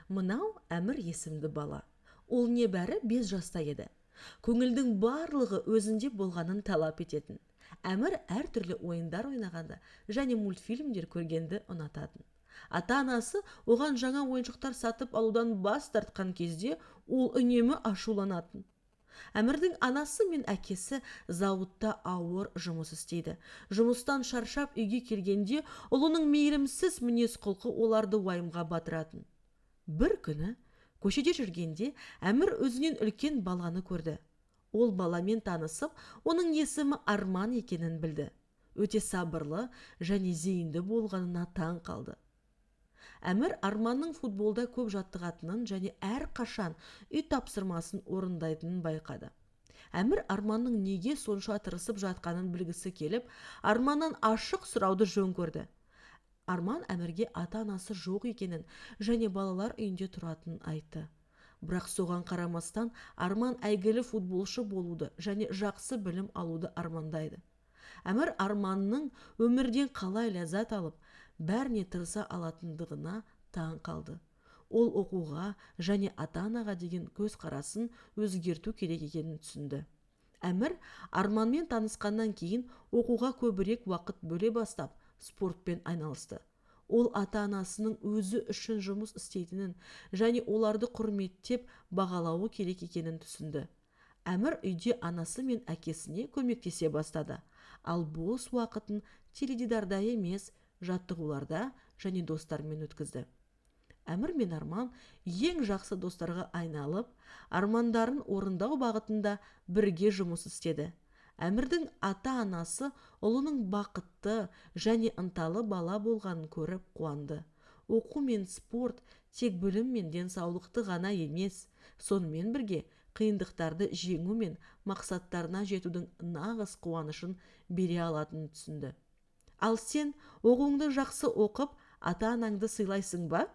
Мынау Әмір есімді бала. Ол небәрі 5 жаста еді. Көңілдің барлығы өзінде болғанын талап ететін. Әмір әртүрлі ойындар ойнағанды және мультфильмдер көргенді ұнататын. Ата-анасы оған жаңа ойыншықтар сатып алудан бас тартқан кезде ол үнемі ашуланатын. Әмірдің анасы мен әкесі зауытта ауыр жұмыс істейді. Жұмыстан шаршап үйге келгенде ұлының мейірімсіз мінез құлқы оларды уайымға батыратын. Бір күні көшеде жүргенде Әмір өзінен үлкен баланы көрді. Ол баламен танысып, оның есімі Арман екенін білді. Өте сабырлы және зейінді болғанына таң қалды. Әмір Арманның футболда көп жаттығатынын және әрқашан үй тапсырмасын орындайтынын байқады. Әмір Арманның неге сонша тырысып жатқанын білгісі келіп, Арманнан ашық сұрауды жөн көрді. Арман Әмірге ата-анасы жоқ екенін және балалар үйінде тұратынын айтты. Бірақ соған қарамастан Арман әйгілі футболшы болуды және жақсы білім алуды армандайды. Әмір Арманның өмірден қалай ләззат алып, бәріне тырыса алатындығына таң қалды. Ол оқуға және ата-анаға деген көзқарасын өзгерту керек екенін түсінді. Әмір Арманмен танысқаннан кейін оқуға көбірек уақыт бөле бастап, спортпен айналысты. Ол ата-анасының өзі үшін жұмыс істейтінін және оларды құрметтеп бағалауы керек екенін түсінді. Әмір үйде анасы мен әкесіне көмектесе бастады, ал бос уақытын теледидарда емес, жаттығуларда және достармен өткізді. Әмір мен Арман ең жақсы достарға айналып, армандарын орындау бағытында бірге жұмыс істеді. Әмірдің ата-анасы ұлының бақытты және ынталы бала болғанын көріп қуанды. Оқу мен спорт тек білім мен денсаулықты ғана емес, сонымен бірге қиындықтарды жеңу мен мақсаттарына жетудің нағыз қуанышын бере алатынын түсінді. Ал сен оқуыңды жақсы оқып, ата-анаңды сыйлайсың ба?